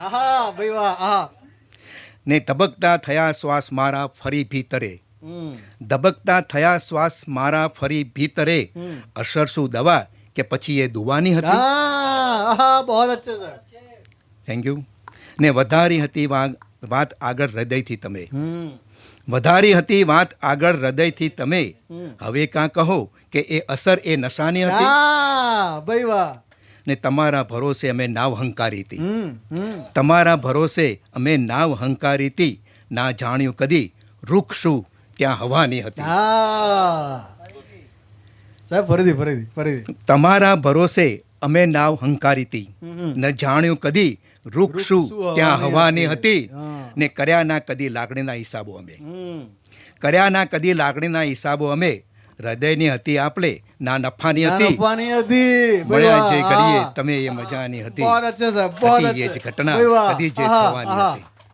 આહા ભાઈ વાહ આહા ને ધબકતા થયા શ્વાસ મારા ફરી ભીતરે, ધબકતા થયા શ્વાસ મારા ફરી ભીતરે, અસર શું દવા કે પછી એ દુવાની હતી. આહા બહુ અચ્છા સર. Thank you. ને વધારી હતી વાત આગળ હૃદયથી તમે, વધારી હતી વાત આગળ હૃદયથી તમે, હવે કાં કહો કે એ અસર એ નશાની હતી. ભાઈ વાહ. ને તમારા ભરોસે અમે નાવ હંકારી હતી, તમારા ભરોસે અમે નાવ હંકારી હતી, ના જાણ્યું કદી રૂખ શું ત્યાં હવાની હતી. સાહેબ ફરીથી તમારા ભરોસે અમે નાવ હંકારી હતી, ન જાણ્યું કદી રૂખ શું ત્યાં હવાની હતી. ને કર્યા ના કદી લાગણીના હિસાબો અમે, કર્યા ના કદી લાગણીના હિસાબો અમે, હૃદયની હતી આપણે ના નફાની હતી. મળ્યા જે કરીએ તમે એ મજાની હતી, બહુ અચ્છા સાહેબ બહુ હતી એ જ ઘટના કદી જે થવાની હતી.